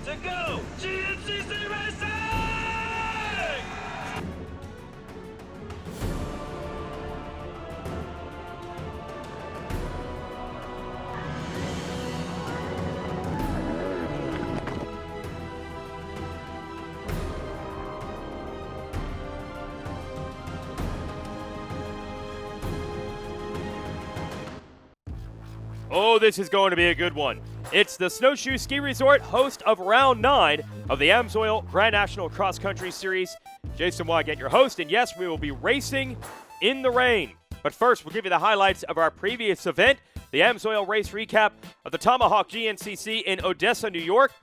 to go GNCC Racing! Oh, this is going to be a good one. It's the Snowshoe Ski Resort, host of Round 9 of the AMSOIL Grand National Cross Country Series. Jason Wygant, your host, and yes, we will be racing in the rain. But first, we'll give you the highlights of our previous event, the AMSOIL race recap of the Tomahawk GNCC in Odessa, New York.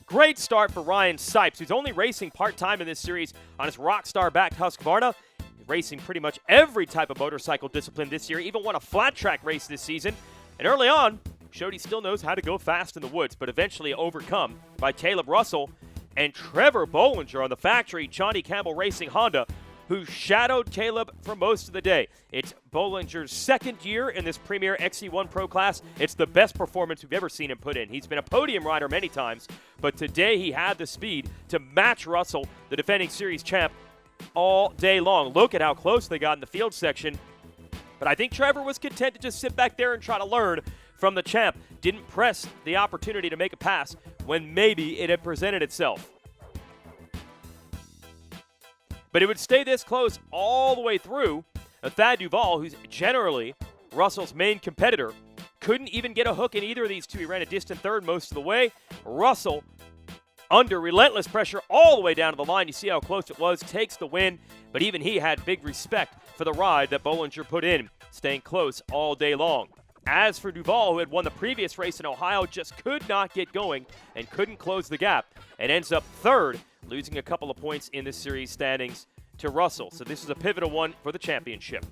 Great start for Ryan Sipes, who's only racing part-time in this series on his Rockstar-backed Husqvarna. He's racing pretty much every type of motorcycle discipline this year, even won a flat track race this season. And early on, showed he still knows how to go fast in the woods, but eventually overcome by Caleb Russell and Trevor Bollinger on the factory Johnny Campbell Racing Honda, who shadowed Caleb for most of the day. It's Bollinger's second year in this Premier XC1 Pro class. It's the best performance we've ever seen him put in. He's been a podium rider many times, but today he had the speed to match Russell, the defending series champ, all day long. Look at how close they got in the field section. But I think Trevor was content to just sit back there and try to learn from the champ. Didn't press the opportunity to make a pass when maybe it had presented itself. But it would stay this close all the way through. Thad Duvall, who's generally Russell's main competitor, couldn't even get a hook in either of these two. He ran a distant third most of the way. Russell, under relentless pressure all the way down to the line, you see how close it was, takes the win. But even he had big respect for the ride that Bollinger put in, staying close all day long. As for Duvall, who had won the previous race in Ohio, just could not get going and couldn't close the gap and ends up third, losing a couple of points in the series standings to Russell. So this is a pivotal one for the championship.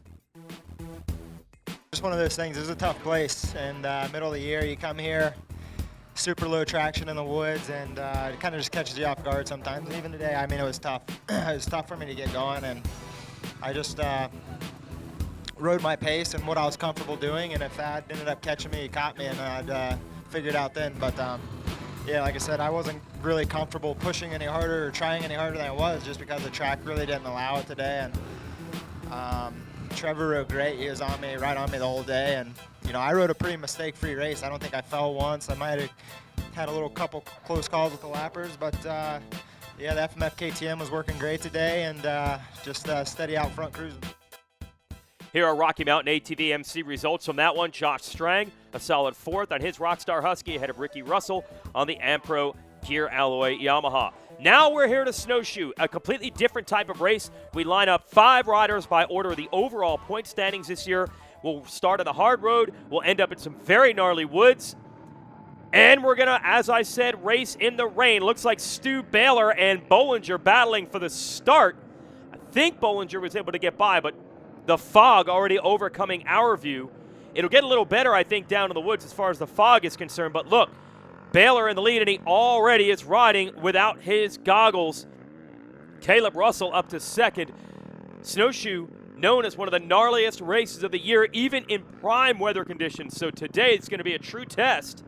Just one of those things. It's a tough place, and middle of the year, you come here, super low traction in the woods, and it kind of just catches you off guard sometimes. And even today, I mean, it was tough. It was tough for me to get going, and I just rode my pace and what I was comfortable doing, and if Thad ended up catching me, he caught me, and I'd figure it out then. But yeah, like I said, I wasn't really comfortable pushing any harder or trying any harder than I was, just because the track really didn't allow it today. And Trevor rode great. He was on me, right on me the whole day, and you know, I rode a pretty mistake-free race. I don't think I fell once. I might have had a little couple close calls with the lappers, but yeah, the FMF KTM was working great today, and just steady out front cruising. Here are Rocky Mountain ATV MC results from that one. Josh Strang, a solid fourth on his Rockstar Husky, ahead of Ricky Russell on the Ampro Gear Alloy Yamaha. Now we're here to Snowshoe, a completely different type of race. We line up 5 riders by order of the overall point standings this year. We'll start on the hard road. We'll end up in some very gnarly woods. And we're going to, as I said, race in the rain. Looks like Stu Baylor and Bollinger battling for the start. I think Bollinger was able to get by, but the fog already overcoming our view. It'll get a little better, I think, down in the woods as far as the fog is concerned. But look, Baylor in the lead, and he already is riding without his goggles. Caleb Russell up to second. Snowshoe, known as one of the gnarliest races of the year, even in prime weather conditions. So today it's going to be a true test.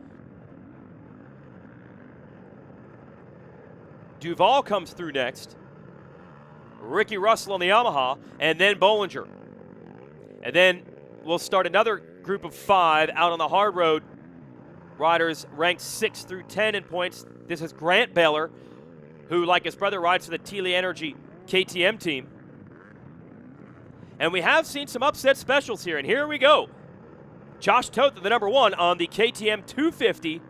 Duvall comes through next. Ricky Russell on the Yamaha, and then Bollinger. And then we'll start another group of 5 out on the hard road. Riders ranked 6 through 10 in points. This is Grant Baylor, who, like his brother, rides for the Teely Energy KTM team. And we have seen some upset specials here, and here we go. Josh Toth, the number 1 on the KTM 250.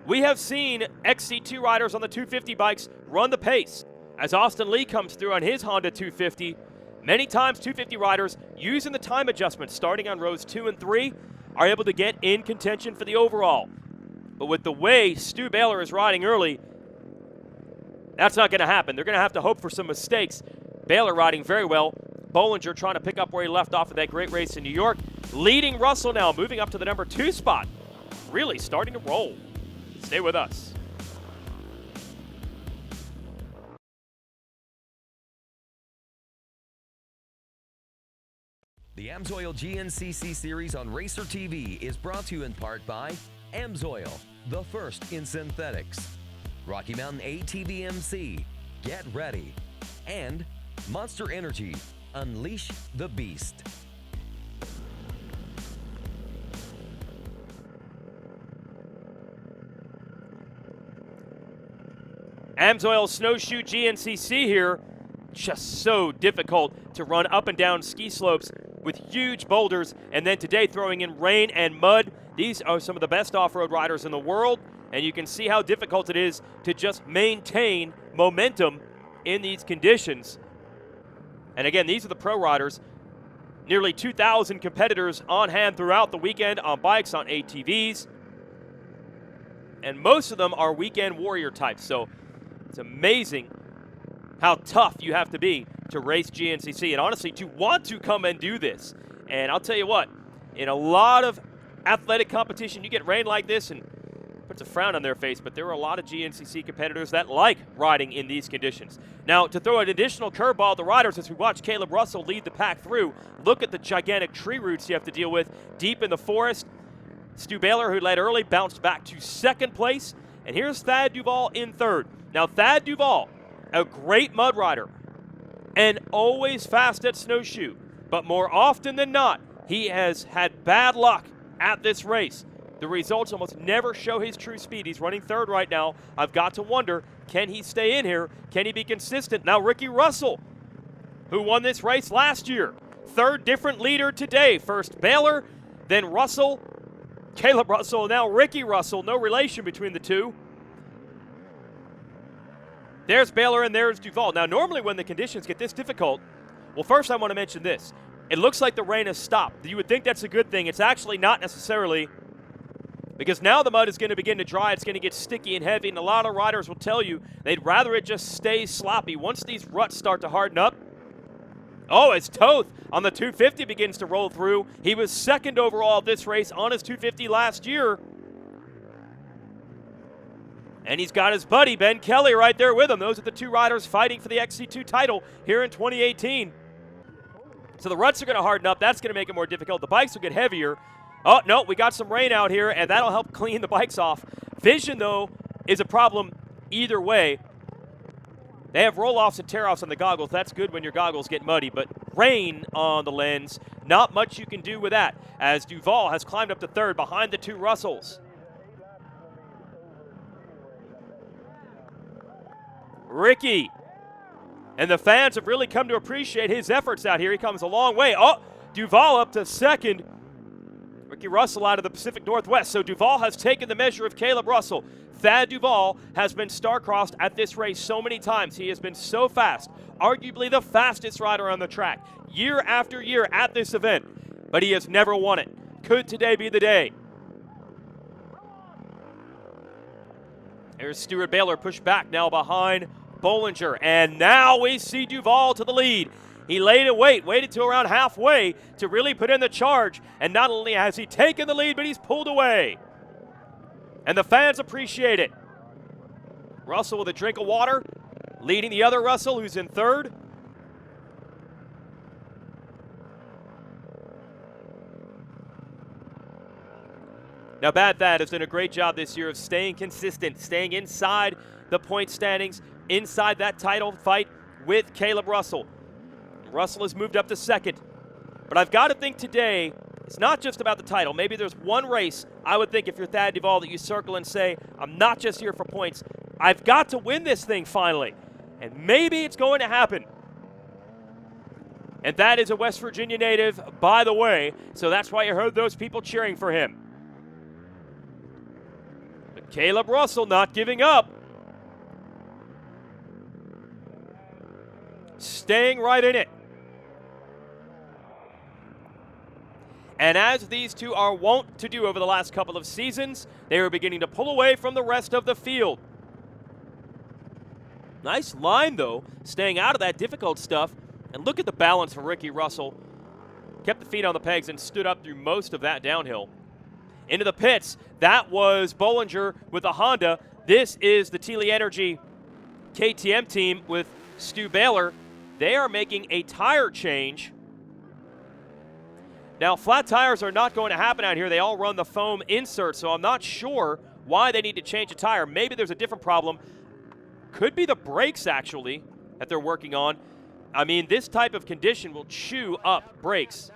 We have seen XC2 riders on the 250 bikes run the pace. As Austin Lee comes through on his Honda 250, many times 250 riders using the time adjustment starting on rows 2 and 3 are able to get in contention for the overall. But with the way Stu Baylor is riding early, that's not going to happen. They're going to have to hope for some mistakes. Baylor riding very well. Bollinger trying to pick up where he left off of that great race in New York. Leading Russell now, moving up to the number 2 spot. Really starting to roll. Stay with us. The AMSOIL GNCC series on Racer TV is brought to you in part by AMSOIL, the first in synthetics. Rocky Mountain ATVMC, get ready. And Monster Energy, unleash the beast. AMSOIL Snowshoe GNCC here. Just so difficult to run up and down ski slopes with huge boulders, and then today throwing in rain and mud. These are some of the best off-road riders in the world, and you can see how difficult it is to just maintain momentum in these conditions. And again, these are the pro riders. Nearly 2,000 competitors on hand throughout the weekend on bikes, on ATVs, and most of them are weekend warrior types, so it's amazing how tough you have to be to race GNCC, and honestly, to want to come and do this. And I'll tell you what, in a lot of athletic competition, you get rain like this and it puts a frown on their face, but there are a lot of GNCC competitors that like riding in these conditions. Now, to throw an additional curveball at the riders as we watch Caleb Russell lead the pack through, look at the gigantic tree roots you have to deal with deep in the forest. Stu Baylor, who led early, bounced back to second place, and here's Thad Duvall in third. Now, Thad Duvall, a great mud rider, and always fast at snowshoe. But more often than not, he has had bad luck at this race. The results almost never show his true speed. He's running third right now. I've got to wonder, can he stay in here? Can he be consistent? Now, Ricky Russell, who won this race last year. Third different leader today. First Baylor, then Russell, Caleb Russell, now Ricky Russell. No relation between the two. There's Baylor and there's Duvall. Now, normally when the conditions get this difficult, well, first I want to mention this. It looks like the rain has stopped. You would think that's a good thing. It's actually not necessarily, because now the mud is going to begin to dry. It's going to get sticky and heavy, and a lot of riders will tell you they'd rather it just stay sloppy. Once these ruts start to harden up, oh, as Toth on the 250 begins to roll through. He was second overall this race on his 250 last year. And he's got his buddy, Ben Kelly, right there with him. Those are the two riders fighting for the XC2 title here in 2018. So the ruts are going to harden up. That's going to make it more difficult. The bikes will get heavier. Oh, no, we got some rain out here, and that'll help clean the bikes off. Vision, though, is a problem either way. They have roll-offs and tear-offs on the goggles. That's good when your goggles get muddy, but rain on the lens, not much you can do with that, as Duvall has climbed up to third behind the two Russells. Ricky, and the fans have really come to appreciate his efforts out here. He comes a long way. Oh, Duvall up to second. Ricky Russell out of the Pacific Northwest. So Duvall has taken the measure of Caleb Russell. Thad Duvall has been star-crossed at this race so many times. He has been so fast, arguably the fastest rider on the track, year after year at this event, but he has never won it. Could today be the day? There's Stuart Baylor pushed back now behind Bollinger, and now we see Duvall to the lead. He laid and waited till around halfway to really put in the charge, and not only has he taken the lead, but he's pulled away. And the fans appreciate it. Russell with a drink of water, leading the other Russell, who's in third. Now, Bad Thad has done a great job this year of staying consistent, staying inside the point standings, inside that title fight with Caleb Russell. Russell has moved up to second. But I've got to think today, it's not just about the title. Maybe there's one race, I would think, if you're Thad Duvall, that you circle and say, I'm not just here for points. I've got to win this thing finally. And maybe it's going to happen. And that is a West Virginia native, by the way, so that's why you heard those people cheering for him. But Caleb Russell not giving up. Staying right in it. And as these two are wont to do over the last couple of seasons, they are beginning to pull away from the rest of the field. Nice line, though, staying out of that difficult stuff. And look at the balance for Ricky Russell. Kept the feet on the pegs and stood up through most of that downhill. Into the pits, that was Bollinger with the Honda. This is the Teely Energy KTM team with Stu Baylor. They are making a tire change. Now, flat tires are not going to happen out here. They all run the foam insert, so I'm not sure why they need to change a tire. Maybe there's a different problem. Could be the brakes, actually, that they're working on. I mean, this type of condition will chew up brakes.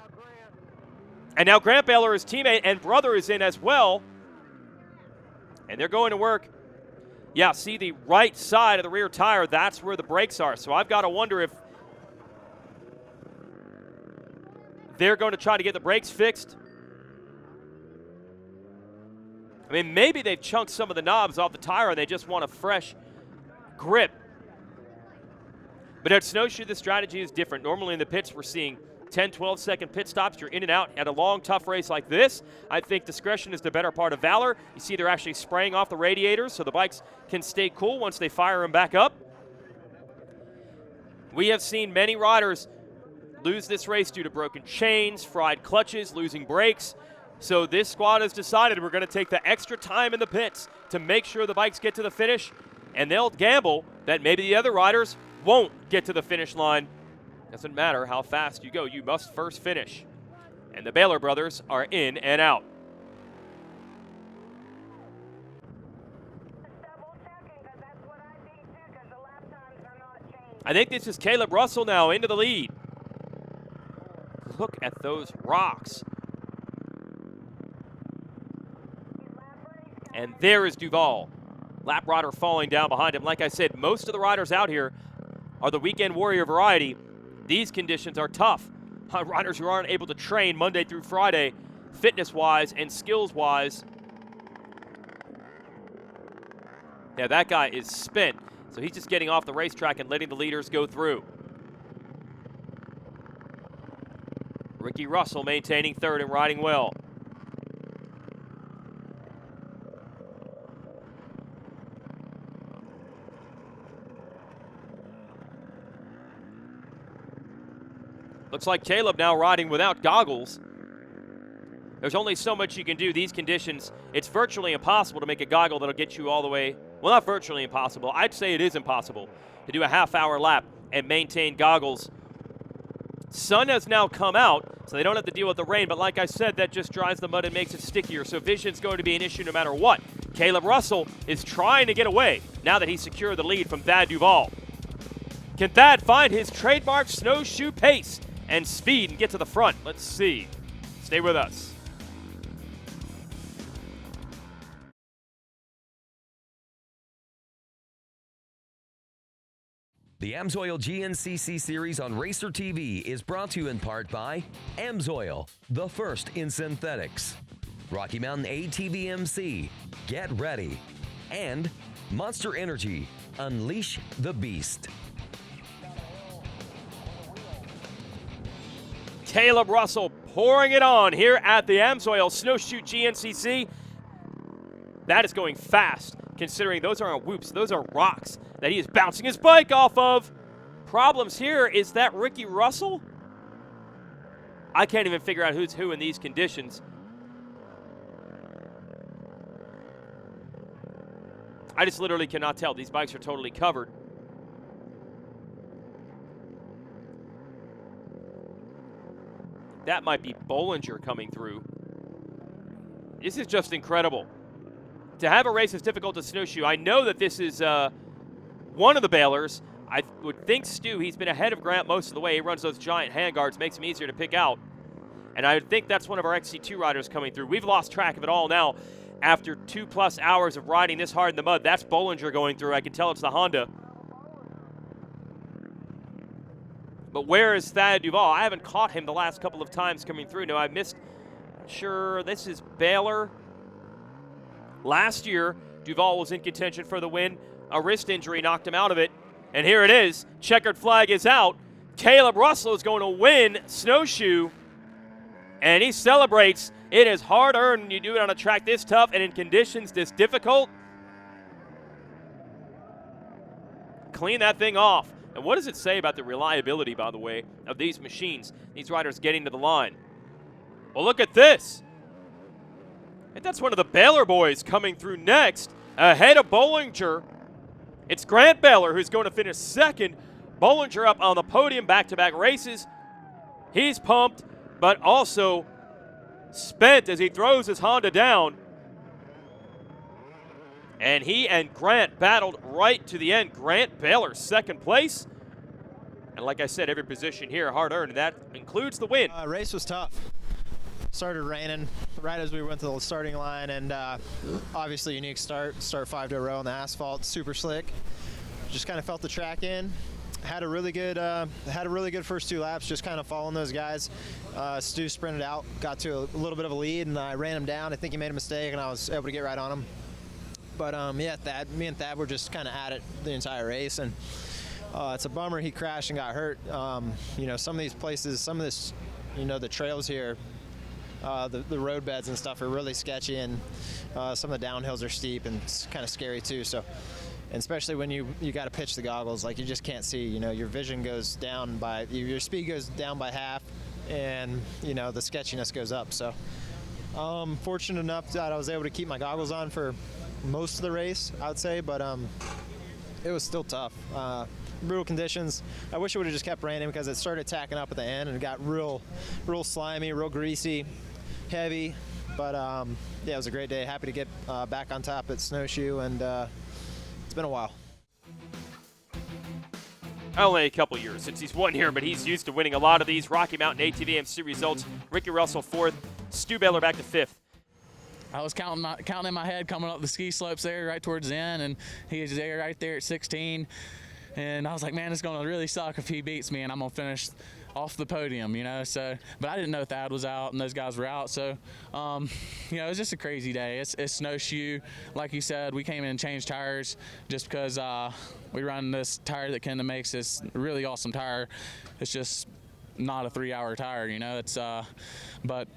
And now Grant Baylor, his teammate and brother, is in as well. And they're going to work. Yeah, see the right side of the rear tire, that's where the brakes are. So I've got to wonder if they're going to try to get the brakes fixed. I mean, maybe they've chunked some of the knobs off the tire and they just want a fresh grip. But at Snowshoe, the strategy is different. Normally in the pits, we're seeing 10, 12-second pit stops. You're in and out at a long, tough race like this. I think discretion is the better part of valor. You see they're actually spraying off the radiators so the bikes can stay cool once they fire them back up. We have seen many riders lose this race due to broken chains, fried clutches, losing brakes. So this squad has decided we're going to take the extra time in the pits to make sure the bikes get to the finish, and they'll gamble that maybe the other riders won't get to the finish line. Doesn't matter how fast you go, you must first finish. And the Baylor brothers are in and out. I think this is Caleb Russell now into the lead. Look at those rocks. And there is Duval. Lap rider falling down behind him. Like I said, most of the riders out here are the weekend warrior variety. These conditions are tough. Riders who aren't able to train Monday through Friday, fitness-wise and skills-wise. Yeah, that guy is spent. So he's just getting off the racetrack and letting the leaders go through. Ricky Russell maintaining third and riding well. Looks like Caleb now riding without goggles. There's only so much you can do. These conditions, it's virtually impossible to make a goggle that'll get you all the way. Well, not virtually impossible. I'd say it is impossible to do a half-hour lap and maintain goggles. Sun has now come out, so they don't have to deal with the rain, but like I said, that just dries the mud and makes it stickier, so vision's going to be an issue no matter what. Caleb Russell is trying to get away now that he's secured the lead from Thad Duval. Can Thad find his trademark snowshoe pace and speed and get to the front? Let's see. Stay with us. The AMSOIL GNCC series on Racer TV is brought to you in part by AMSOIL, the first in synthetics, Rocky Mountain ATVMC, get ready, and Monster Energy, unleash the beast. Caleb Russell pouring it on here at the AMSOIL Snowshoe GNCC. That is going fast, considering those aren't whoops, those are rocks that he is bouncing his bike off of. Problems here, is that Ricky Russell? I can't even figure out who's who in these conditions. I just literally cannot tell. These bikes are totally covered. That might be Bollinger coming through. This is just incredible. To have a race as difficult as Snowshoe, I know that this is one of the Baylors. I would think Stu, he's been ahead of Grant most of the way. He runs those giant handguards, makes him easier to pick out. And I would think that's one of our XC2 riders coming through. We've lost track of it all now after 2+ hours of riding this hard in the mud. That's Bollinger going through. I can tell it's the Honda. But where is Thad Duval? I haven't caught him the last couple of times coming through. No, I missed. Sure, this is Baylor. Last year, Duval was in contention for the win. A wrist injury knocked him out of it. And here it is. Checkered flag is out. Caleb Russell is going to win Snowshoe. And he celebrates. It is hard-earned when you do it on a track this tough and in conditions this difficult. Clean that thing off. And what does it say about the reliability, by the way, of these machines, these riders getting to the line? Well, look at this. And that's one of the Baylor boys coming through next, ahead of Bollinger. It's Grant Baylor who's going to finish second. Bollinger up on the podium, back-to-back races. He's pumped. but also spent as he throws his Honda down. And he and Grant battled right to the end. Grant Baylor, second place. And like I said, every position here hard-earned, and that includes the win. Race was tough. Started raining right as we went to the starting line, and obviously unique start 5 to a row on the asphalt, super slick. Just kind of felt the track in. Had a really good first 2 laps, just kind of following those guys. Stu sprinted out, got to a little bit of a lead, and I ran him down. I think he made a mistake, and I was able to get right on him. But yeah, me and Thad were just kind of at it the entire race, and it's a bummer he crashed and got hurt. You know, some of these places, some of this, you know, the trails here, the road beds and stuff are really sketchy, and some of the downhills are steep and it's kind of scary too. So, and especially when you got to pitch the goggles, like you just can't see. You know, your vision goes down by, your speed goes down by half, and you know the sketchiness goes up. So, fortunate enough that I was able to keep my goggles on for most of the race, I would say, but it was still tough. Brutal conditions. I wish it would have just kept raining because it started tacking up at the end and it got real slimy, real greasy, heavy. But yeah, it was a great day. Happy to get back on top at Snowshoe, and it's been a while. Only a couple years since he's won here, but he's used to winning a lot of these. Rocky Mountain ATV-MC results. Ricky Russell 4th, Stu Baylor back to 5th. I was counting in my head coming up the ski slopes there right towards the end, and he was there right there at 16. And I was like, man, it's going to really suck if he beats me and I'm going to finish off the podium, you know. So, but I didn't know Thad was out and those guys were out. So, you know, it was just a crazy day. It's Snowshoe. Like you said, we came in and changed tires just because we run this tire that Kenda makes this really awesome tire. It's just not a 3-hour tire, you know. But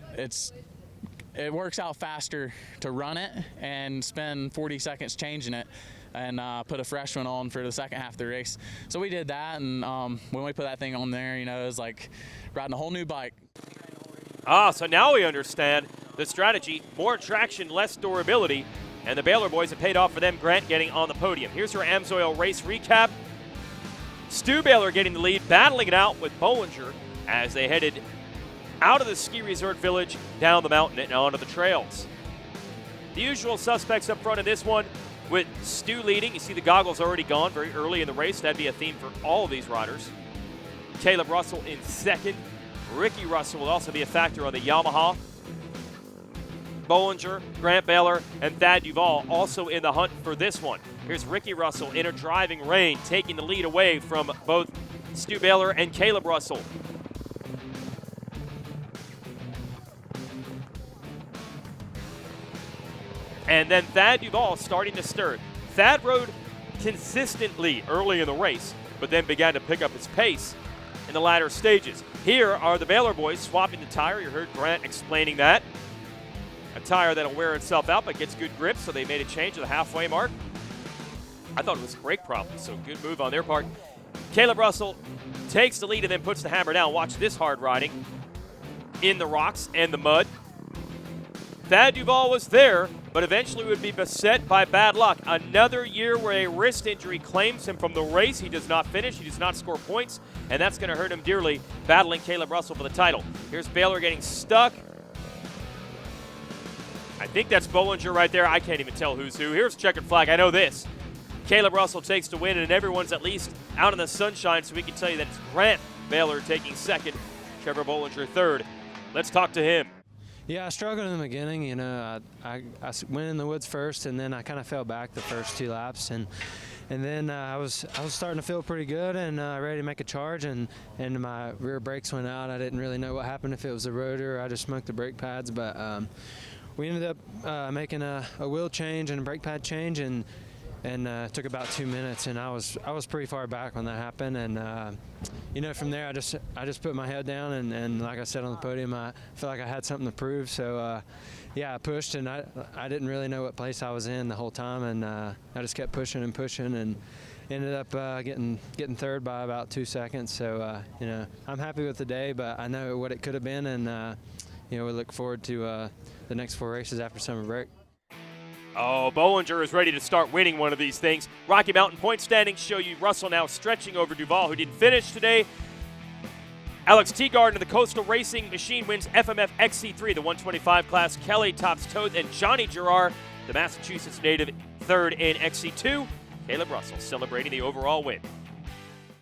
it works out faster to run it and spend 40 seconds changing it and put a fresh one on for the second half of the race. So we did that, and when we put that thing on there, you know, it was like riding a whole new bike. So now we understand the strategy. More traction, less durability, and the Baylor boys have paid off for them. Grant getting on the podium. Here's your AMSOIL race recap. Stu Baylor getting the lead, battling it out with Bollinger as they headed out of the ski resort village, down the mountain and onto the trails. The usual suspects up front in this one, with Stu leading. You see the goggles already gone very early in the race. That'd be a theme for all of these riders. Caleb Russell in second. Ricky Russell will also be a factor on the Yamaha. Bollinger, Grant Baylor, and Thad Duvall also in the hunt for this one. Here's Ricky Russell in a driving rain, taking the lead away from both Stu Baylor and Caleb Russell. And then Thad Duvall starting to stir. Thad rode consistently early in the race, but then began to pick up his pace in the latter stages. Here are the Baylor boys swapping the tire. You heard Grant explaining that. A tire that'll wear itself out but gets good grip, so they made a change at the halfway mark. I thought it was a brake problem, so good move on their part. Caleb Russell takes the lead and then puts the hammer down. Watch this hard riding in the rocks and the mud. Thad Duvall was there, but eventually would be beset by bad luck. Another year where a wrist injury claims him from the race. He does not finish. He does not score points, and that's going to hurt him dearly, battling Caleb Russell for the title. Here's Baylor getting stuck. I think that's Bollinger right there. I can't even tell who's who. Here's checkered flag. I know this. Caleb Russell takes the win, and everyone's at least out in the sunshine, so we can tell you that it's Grant Baylor taking second, Trevor Bollinger third. Let's talk to him. Yeah, I struggled in the beginning. You know, I went in the woods first, and then I kind of fell back the first 2 laps, and then I was starting to feel pretty good and ready to make a charge, and my rear brakes went out. I didn't really know what happened, if it was the rotor or I just smoked the brake pads, but we ended up making a wheel change and a brake pad change, and took about 2 minutes, and I was pretty far back when that happened, and you know, from there I just put my head down, and like I said on the podium, I felt like I had something to prove. So yeah, I pushed, and I didn't really know what place I was in the whole time, and I just kept pushing and pushing, and ended up getting third by about 2 seconds. So you know, I'm happy with the day, but I know what it could have been, and you know, we look forward to the next 4 races after summer break. Oh, Bollinger is ready to start winning one of these things. Rocky Mountain point standings show you Russell now stretching over Duvall, who didn't finish today. Alex Teagard in the Coastal Racing Machine wins FMF XC3, the 125 class. Kelly tops Toth and Johnny Gerard, the Massachusetts native, third in XC2. Caleb Russell celebrating the overall win.